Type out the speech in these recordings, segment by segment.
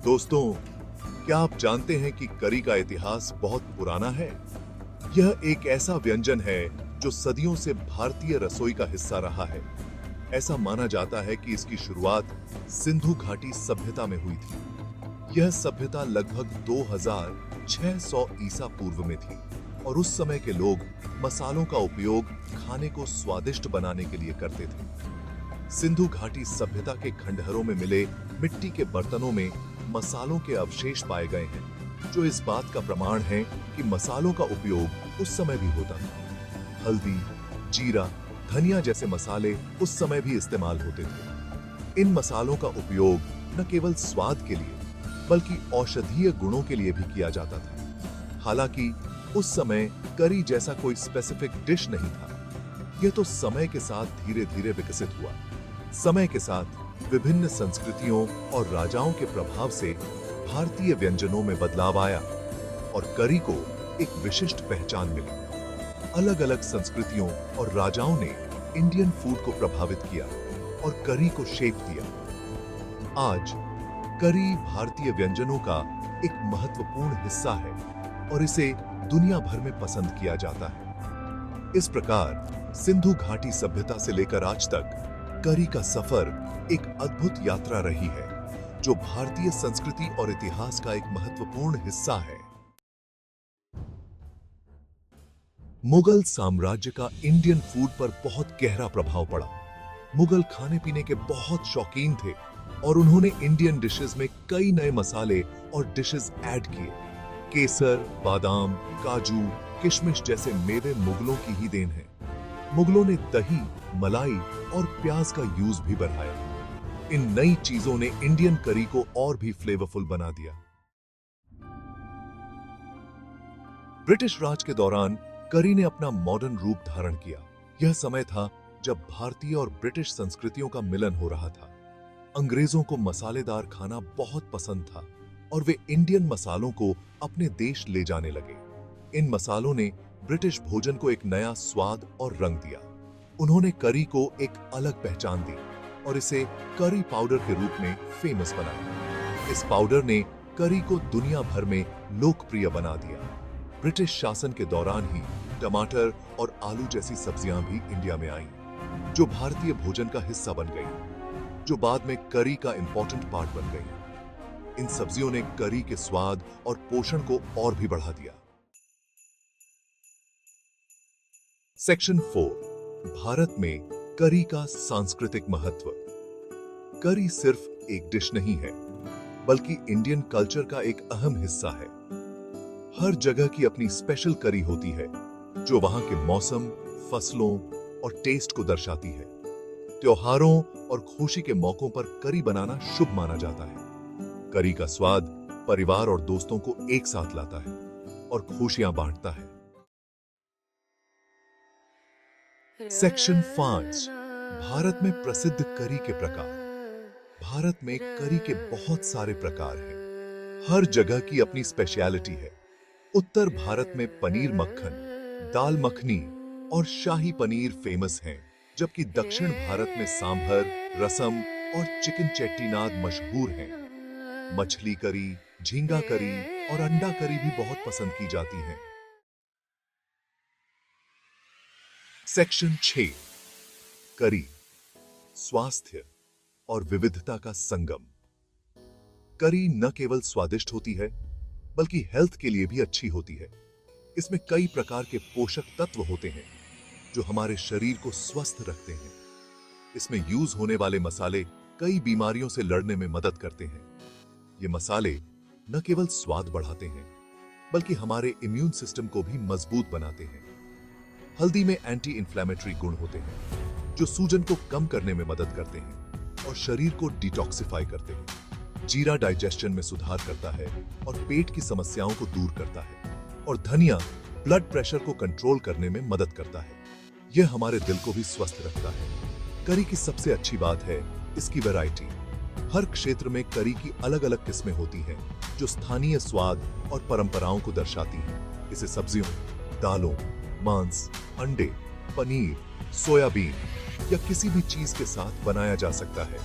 दोस्तों, क्या आप जानते हैं कि करी का इतिहास बहुत पुराना है? यह एक ऐसा व्यंजन है जो सदियों से भारतीय रसोई का हिस्सा रहा है। ऐसा माना जाता है कि इसकी शुरुआत सिंधु घाटी सभ्यता में हुई थी। यह सभ्यता लगभग 2600 ईसा पूर्व में थी और उस समय के लोग मसालों का उपयोग खाने को स्वादिष्ट बनाने के लिए करते थे। सिंधु घाटी सभ्यता के खंडहरों में मिले मिट्टी के बर्तनों में मसालों के अवशेष पाए गए हैं, जो इस बात का प्रमाण है कि मसालों का उपयोग उस समय भी होता था। हल्दी, जीरा, धनिया जैसे मसाले उस समय भी इस्तेमाल होते थे। इन मसालों का उपयोग न केवल स्वाद के लिए बल्कि औषधीय गुणों के लिए भी किया जाता था। हालांकि उस समय करी जैसा कोई स्पेसिफिक डिश नहीं था। यह तो समय के साथ धीरे-धीरे विकसित हुआ। समय के साथ विभिन्न संस्कृतियों और राजाओं के प्रभाव से भारतीय व्यंजनों में बदलाव आया और करी को एक विशिष्ट पहचान मिली। अलग-अलग संस्कृतियों और राजाओं ने इंडियन फूड को प्रभावित किया और करी को शेप दिया। आज करी भारतीय व्यंजनों का एक महत्वपूर्ण हिस्सा है और इसे दुनिया भर में पसंद किया जाता है। इस प्रकार सिंधु घाटी सभ्यता से लेकर आज तक करी का सफर एक अद्भुत यात्रा रही है, जो भारतीय संस्कृति और इतिहास का एक महत्वपूर्ण हिस्सा है। मुगल साम्राज्य का इंडियन फूड पर बहुत गहरा प्रभाव पड़ा। मुगल खाने पीने के बहुत शौकीन थे और उन्होंने इंडियन डिशेस में कई नए मसाले और डिशेस ऐड किए। केसर, बादाम, काजू, किशमिश जैसे मेवे मुगलों की ही देन है। मुगलों ने दही, मलाई और प्याज का यूज भी बढ़ाया। इन नई चीजों ने इंडियन करी को और भी फ्लेवरफुल बना दिया। ब्रिटिश राज के दौरान करी ने अपना मॉडर्न रूप धारण किया। यह समय था जब भारतीय और ब्रिटिश संस्कृतियों का मिलन हो रहा था। अंग्रेजों को मसालेदार खाना बहुत पसंद था और वे इंडियन मसालों को अपने देश ले जाने लगे। इन मसालों ने ब्रिटिश भोजन को एक नया स्वाद और रंग दिया। उन्होंने करी को एक अलग पहचान दी और इसे करी पाउडर के रूप में फेमस बनाया। इस पाउडर ने करी को दुनिया भर में लोकप्रिय बना दिया। ब्रिटिश शासन के दौरान ही टमाटर और आलू जैसी सब्जियां भी इंडिया में आईं, जो भारतीय भोजन का हिस्सा बन गई, जो बाद में करी का इंपॉर्टेंट पार्ट बन गई। इन सब्जियों ने करी के स्वाद और पोषण को और भी बढ़ा दिया। सेक्शन 4, भारत में करी का सांस्कृतिक महत्व। करी सिर्फ एक डिश नहीं है, बल्कि इंडियन कल्चर का एक अहम हिस्सा है। हर जगह की अपनी स्पेशल करी होती है, जो वहां के मौसम, फसलों और टेस्ट को दर्शाती है। त्योहारों और खुशी के मौकों पर करी बनाना शुभ माना जाता है। करी का स्वाद परिवार और दोस्तों को एक साथ लाता है और खुशियां बांटता है। सेक्शन 5, भारत में प्रसिद्ध करी के प्रकार। भारत में करी के बहुत सारे प्रकार हैं। हर जगह की अपनी स्पेशलिटी है। उत्तर भारत में पनीर मक्खन, दाल मखनी और शाही पनीर फेमस हैं, जबकि दक्षिण भारत में सांभर, रसम और चिकन चेट्टीनाद मशहूर हैं। मछली करी, झींगा करी और अंडा करी भी बहुत पसंद की जाती हैं। सेक्शन 6, करी, स्वास्थ्य और विविधता का संगम। करी न केवल स्वादिष्ट होती है, बल्कि हेल्थ के लिए भी अच्छी होती है। इसमें कई प्रकार के पोषक तत्व होते हैं, जो हमारे शरीर को स्वस्थ रखते हैं। इसमें यूज होने वाले मसाले कई बीमारियों से लड़ने में मदद करते हैं। ये मसाले न केवल स्वाद बढ़ाते हैं, बल्कि हमारे इम्यून सिस्टम को भी मजबूत बनाते हैं। हल्दी में एंटी इंफ्लेमेटरी गुण होते हैं, जो सूजन को कम करने में मदद करते हैं और शरीर को डिटॉक्सिफाई करते हैं। जीरा डाइजेशन में सुधार करता है और पेट की समस्याओं को दूर करता है। और धनिया ब्लड प्रेशर को कंट्रोल करने में मदद करता है। यह हमारे दिल को भी स्वस्थ रखता है। करी की सबसे अच्छी बात है इसकी वैरायटी। हर क्षेत्र में करी की अलग-अलग किस्में होती हैं, जो स्थानीय स्वाद और परंपराओं को दर्शाती हैं। इसे सब्जियों, दालों, मांस, अंडे, पनीर, सोयाबीन या किसी भी चीज के साथ बनाया जा सकता है।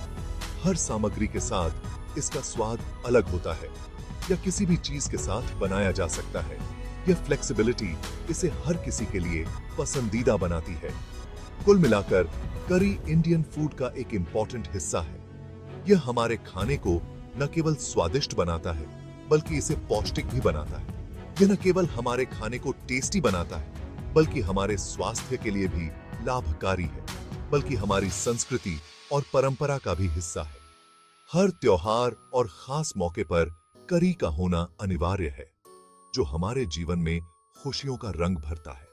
हर सामग्री के साथ इसका स्वाद अलग होता है या किसी भी चीज के साथ बनाया जा सकता है। यह फ्लेक्सिबिलिटी इसे हर किसी के लिए पसंदीदा बनाती है। कुल मिलाकर करी इंडियन फूड का एक इंपॉर्टेंट हिस्सा है। यह हमारे खाने को न केवल स्वादिष्ट बनाता है बल्कि इसे पौष्टिक भी बनाता है। यह न केवल हमारे खाने को टेस्टी बनाता है बल्कि हमारे स्वास्थ्य के लिए भी लाभकारी है, बल्कि हमारी संस्कृति और परंपरा का भी हिस्सा है। हर त्योहार और खास मौके पर करी का होना अनिवार्य है, जो हमारे जीवन में खुशियों का रंग भरता है।